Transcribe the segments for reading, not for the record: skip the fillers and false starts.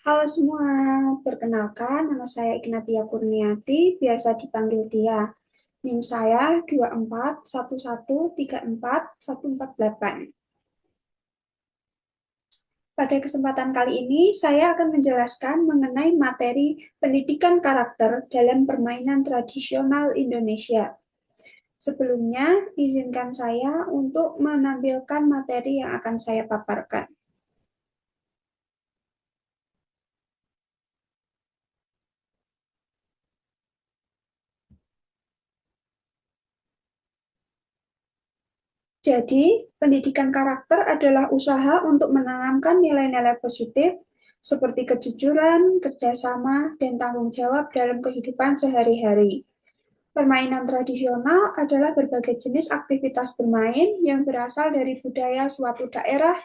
Halo semua, perkenalkan nama saya Ignatia Kurniati, biasa dipanggil Tia. NIM saya 2411341448. Pada kesempatan kali ini, saya akan menjelaskan mengenai materi pendidikan karakter dalam permainan tradisional Indonesia. Sebelumnya, izinkan saya untuk menampilkan materi yang akan saya paparkan. Jadi, pendidikan karakter adalah usaha untuk menanamkan nilai-nilai positif seperti kejujuran, kerjasama, dan tanggung jawab dalam kehidupan sehari-hari. Permainan tradisional adalah berbagai jenis aktivitas bermain yang berasal dari budaya suatu daerah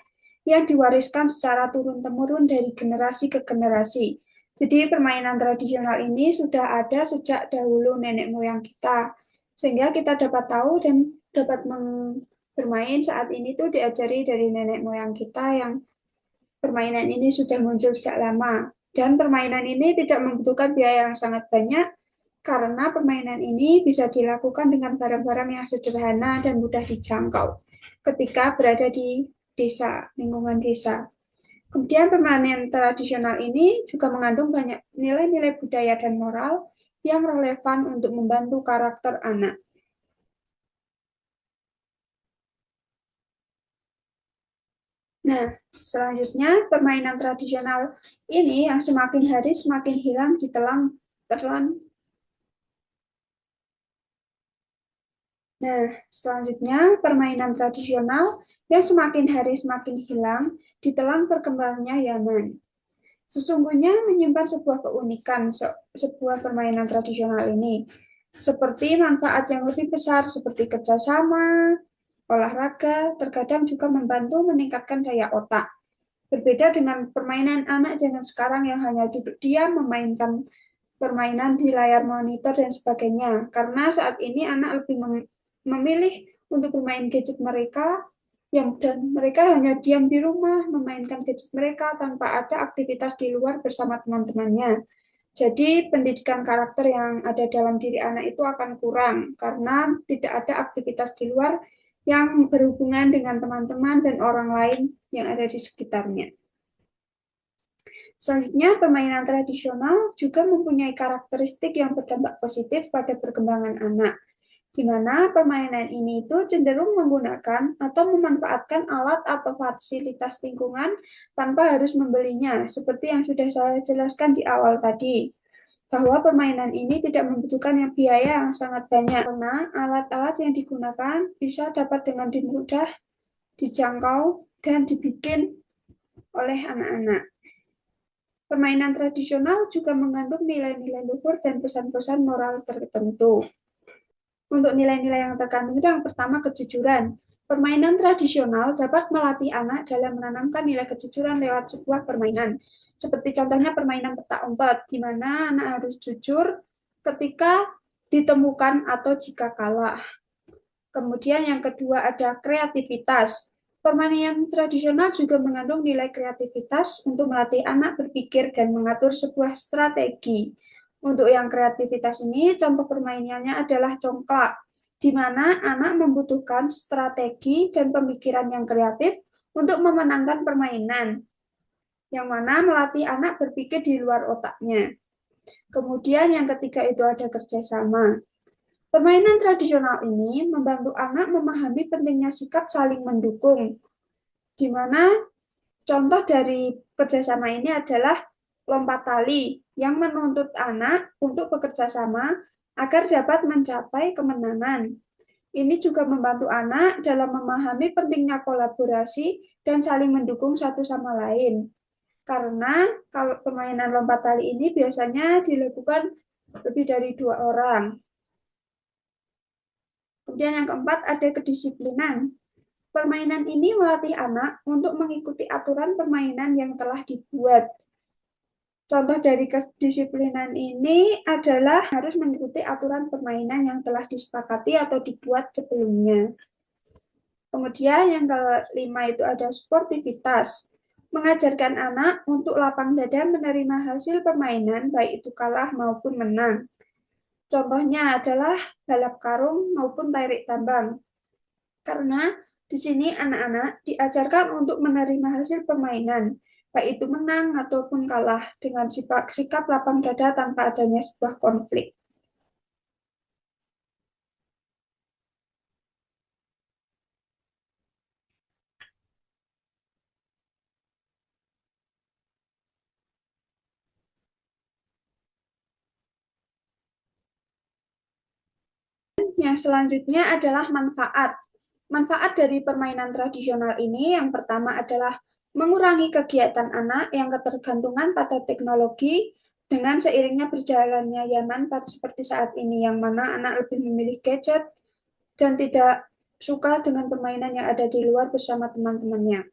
yang diwariskan secara turun-temurun dari generasi ke generasi. Jadi permainan tradisional ini sudah ada sejak dahulu nenek moyang kita, sehingga kita dapat tahu dan dapat bermain saat ini tuh diajari dari nenek moyang kita yang permainan ini sudah muncul sejak lama. Dan permainan ini tidak membutuhkan biaya yang sangat banyak karena permainan ini bisa dilakukan dengan barang-barang yang sederhana dan mudah dijangkau ketika berada di desa, lingkungan desa. Kemudian permainan tradisional ini juga mengandung banyak nilai-nilai budaya dan moral yang relevan untuk membantu karakter anak. Nah, selanjutnya permainan tradisional ini yang semakin hari semakin hilang telan. Nah, selanjutnya permainan tradisional yang semakin hari semakin hilang ditelan perkembangannya Yaman. Sesungguhnya menyimpan sebuah keunikan sebuah permainan tradisional ini, seperti manfaat yang lebih besar seperti kerjasama, olahraga, terkadang juga membantu meningkatkan daya otak. Berbeda dengan permainan anak zaman sekarang yang hanya duduk diam memainkan permainan di layar monitor dan sebagainya. Karena saat ini anak lebih memilih untuk bermain gadget mereka dan mereka hanya diam di rumah memainkan gadget mereka tanpa ada aktivitas di luar bersama teman-temannya. Jadi pendidikan karakter yang ada dalam diri anak itu akan kurang karena tidak ada aktivitas di luar yang berhubungan dengan teman-teman dan orang lain yang ada di sekitarnya. Selanjutnya, permainan tradisional juga mempunyai karakteristik yang berdampak positif pada perkembangan anak, di mana permainan ini itu cenderung menggunakan atau memanfaatkan alat atau fasilitas lingkungan tanpa harus membelinya, seperti yang sudah saya jelaskan di awal tadi, bahwa permainan ini tidak membutuhkan biaya yang sangat banyak, karena alat-alat yang digunakan bisa dapat dengan mudah dijangkau dan dibikin oleh anak-anak. Permainan tradisional juga mengandung nilai-nilai luhur dan pesan-pesan moral tertentu. Untuk nilai-nilai yang terkandung itu yang pertama kejujuran. Permainan tradisional dapat melatih anak dalam menanamkan nilai kejujuran lewat sebuah permainan. Seperti contohnya permainan petak umpet, di mana anak harus jujur ketika ditemukan atau jika kalah. Kemudian yang kedua ada kreativitas. Permainan tradisional juga mengandung nilai kreativitas untuk melatih anak berpikir dan mengatur sebuah strategi. Untuk yang kreativitas ini, contoh permainannya adalah congklak, di mana anak membutuhkan strategi dan pemikiran yang kreatif untuk memenangkan permainan, yang mana melatih anak berpikir di luar otaknya. Kemudian yang ketiga itu ada kerjasama. Permainan tradisional ini membantu anak memahami pentingnya sikap saling mendukung, di mana contoh dari kerjasama ini adalah lompat tali yang menuntut anak untuk bekerja sama agar dapat mencapai kemenangan. Ini juga membantu anak dalam memahami pentingnya kolaborasi dan saling mendukung satu sama lain. Karena kalau permainan lompat tali ini biasanya dilakukan lebih dari 2 orang. Kemudian yang keempat ada kedisiplinan. Permainan ini melatih anak untuk mengikuti aturan permainan yang telah dibuat. Contoh dari kedisiplinan ini adalah harus mengikuti aturan permainan yang telah disepakati atau dibuat sebelumnya. Kemudian yang kelima itu ada sportivitas. mengajarkan anak untuk lapang dada menerima hasil permainan, baik itu kalah maupun menang. Contohnya adalah balap karung maupun tarik tambang. Karena di sini anak-anak diajarkan untuk menerima hasil permainan, baik itu menang ataupun kalah, dengan sikap lapang dada tanpa adanya sebuah konflik. Yang selanjutnya adalah manfaat. Manfaat dari permainan tradisional ini yang pertama adalah mengurangi kegiatan anak yang ketergantungan pada teknologi dengan seiringnya berjalannya zaman seperti saat ini, yang mana anak lebih memilih gadget dan tidak suka dengan permainan yang ada di luar bersama teman-temannya.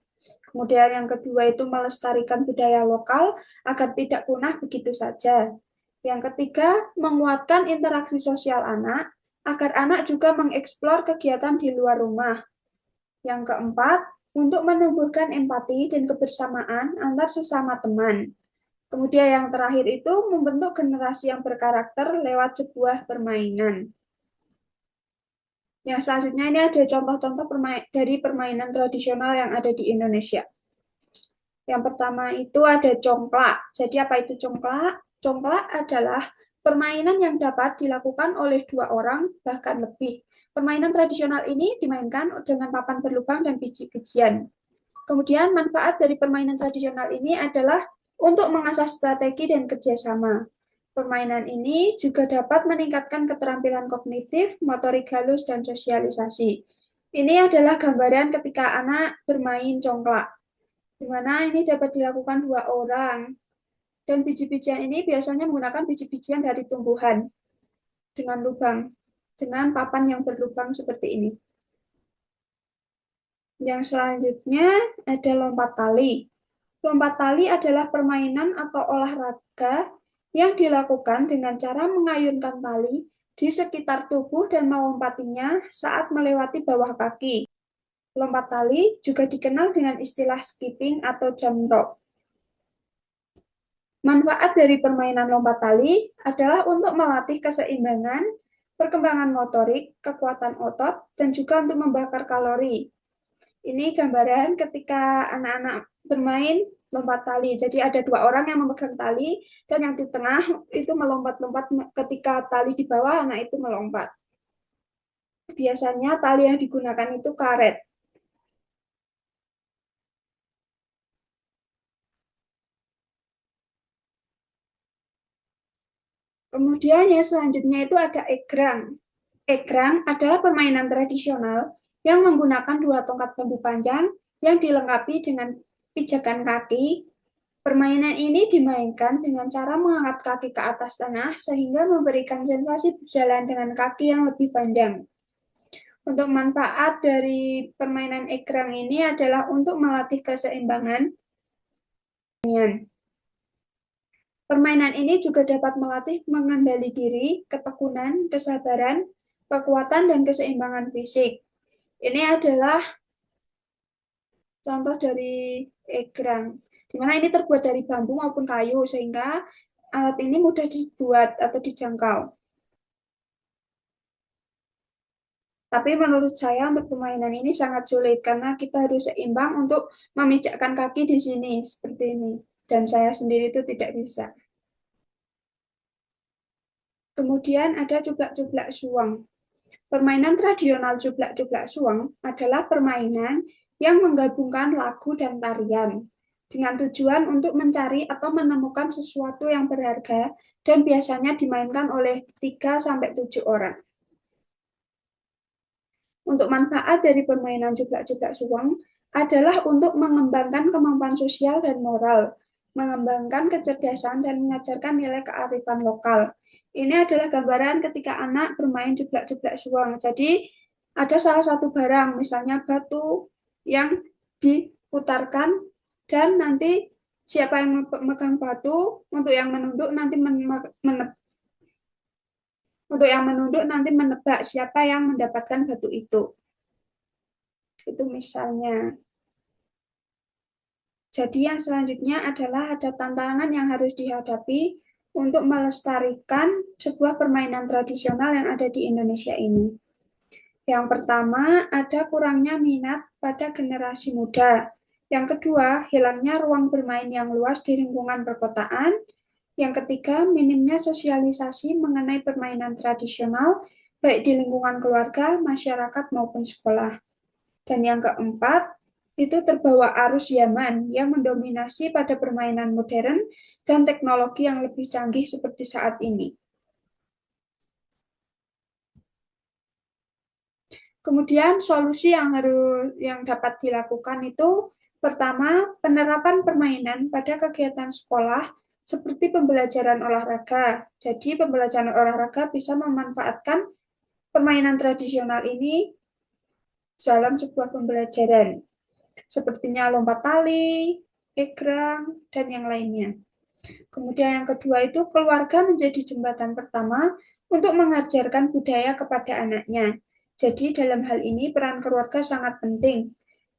Kemudian yang kedua itu melestarikan budaya lokal agar tidak punah begitu saja. Yang ketiga, menguatkan interaksi sosial anak agar anak juga mengeksplor kegiatan di luar rumah. Yang keempat, untuk menumbuhkan empati dan kebersamaan antar sesama teman. Kemudian yang terakhir itu membentuk generasi yang berkarakter lewat sebuah permainan. Yang selanjutnya ini ada contoh-contoh dari permainan tradisional yang ada di Indonesia. Yang pertama itu ada congklak. Jadi apa itu congklak? Congklak adalah permainan yang dapat dilakukan oleh dua orang bahkan lebih. Permainan tradisional ini dimainkan dengan papan berlubang dan biji-bijian. Kemudian manfaat dari permainan tradisional ini adalah untuk mengasah strategi dan kerjasama. Permainan ini juga dapat meningkatkan keterampilan kognitif, motorik halus, dan sosialisasi. Ini adalah gambaran ketika anak bermain congklak, di mana ini dapat dilakukan dua orang. Dan biji-bijian ini biasanya menggunakan biji-bijian dari tumbuhan dengan lubang, dengan papan yang berlubang seperti ini. Yang selanjutnya ada lompat tali. Lompat tali adalah permainan atau olahraga yang dilakukan dengan cara mengayunkan tali di sekitar tubuh dan melompatinya saat melewati bawah kaki. Lompat tali juga dikenal dengan istilah skipping atau jump rope. Manfaat dari permainan lompat tali adalah untuk melatih keseimbangan, perkembangan motorik, kekuatan otot, dan juga untuk membakar kalori. Ini gambaran ketika anak-anak bermain lompat tali. Jadi ada dua orang yang memegang tali, dan yang di tengah itu melompat-lompat ketika tali di bawah, anak itu melompat. Biasanya tali yang digunakan itu karet. Kemudian yang selanjutnya itu ada egrang. Egrang adalah permainan tradisional yang menggunakan dua tongkat bambu panjang yang dilengkapi dengan pijakan kaki. Permainan ini dimainkan dengan cara mengangkat kaki ke atas tanah sehingga memberikan sensasi berjalan dengan kaki yang lebih panjang. Untuk manfaat dari permainan egrang ini adalah untuk melatih keseimbangan. Permainan ini juga dapat melatih mengendali diri, ketekunan, kesabaran, kekuatan, dan keseimbangan fisik. Ini adalah contoh dari egrang, di mana ini terbuat dari bambu maupun kayu, sehingga alat ini mudah dibuat atau dijangkau. Tapi menurut saya untuk permainan ini sangat sulit, karena kita harus seimbang untuk memijakkan kaki di sini, seperti ini. Dan saya sendiri itu tidak bisa. Kemudian ada cublak-cublak suang. Permainan tradisional cublak-cublak suang adalah permainan yang menggabungkan lagu dan tarian dengan tujuan untuk mencari atau menemukan sesuatu yang berharga dan biasanya dimainkan oleh 3-7 orang. Untuk manfaat dari permainan cublak-cublak suang adalah untuk mengembangkan kemampuan sosial dan moral, mengembangkan kecerdasan dan mengajarkan nilai kearifan lokal. Ini adalah gambaran ketika anak bermain cublak-cublak suang. Jadi ada salah satu barang, misalnya batu yang diputarkan dan nanti siapa yang memegang batu, untuk yang menunduk nanti menebak siapa yang mendapatkan batu itu. Itu misalnya. Jadi yang selanjutnya adalah ada tantangan yang harus dihadapi untuk melestarikan sebuah permainan tradisional yang ada di Indonesia ini. Yang pertama, ada kurangnya minat pada generasi muda. Yang kedua, hilangnya ruang bermain yang luas di lingkungan perkotaan. Yang ketiga, minimnya sosialisasi mengenai permainan tradisional, baik di lingkungan keluarga, masyarakat, maupun sekolah. Dan yang keempat, itu terbawa arus zaman yang mendominasi pada permainan modern dan teknologi yang lebih canggih seperti saat ini. Kemudian solusi yang dapat dilakukan itu pertama, penerapan permainan pada kegiatan sekolah seperti pembelajaran olahraga. Jadi pembelajaran olahraga bisa memanfaatkan permainan tradisional ini dalam sebuah pembelajaran. Sepertinya lompat tali, egrang, dan yang lainnya. Kemudian yang kedua itu keluarga menjadi jembatan pertama untuk mengajarkan budaya kepada anaknya. Jadi dalam hal ini peran keluarga sangat penting,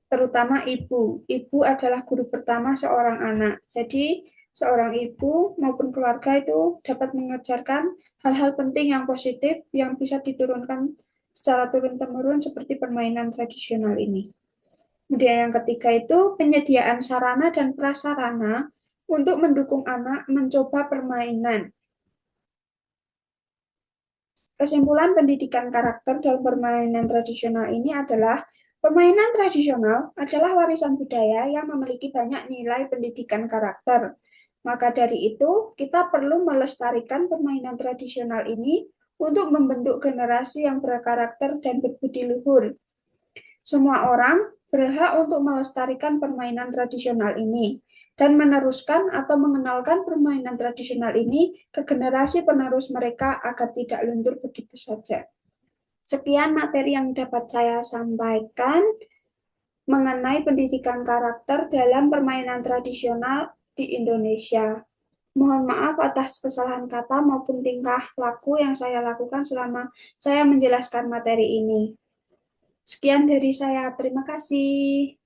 terutama ibu. Ibu adalah guru pertama seorang anak. Jadi seorang ibu maupun keluarga itu dapat mengajarkan hal-hal penting yang positif yang bisa diturunkan secara turun-temurun seperti permainan tradisional ini. Kemudian yang ketiga itu penyediaan sarana dan prasarana untuk mendukung anak mencoba permainan. Kesimpulan pendidikan karakter dalam permainan tradisional ini adalah permainan tradisional adalah warisan budaya yang memiliki banyak nilai pendidikan karakter. Maka dari itu, kita perlu melestarikan permainan tradisional ini untuk membentuk generasi yang berkarakter dan berbudi luhur. Semua orang berhak untuk melestarikan permainan tradisional ini dan meneruskan atau mengenalkan permainan tradisional ini ke generasi penerus mereka agar tidak luntur begitu saja. Sekian materi yang dapat saya sampaikan mengenai pendidikan karakter dalam permainan tradisional di Indonesia. Mohon maaf atas kesalahan kata maupun tingkah laku yang saya lakukan selama saya menjelaskan materi ini. Sekian dari saya, terima kasih.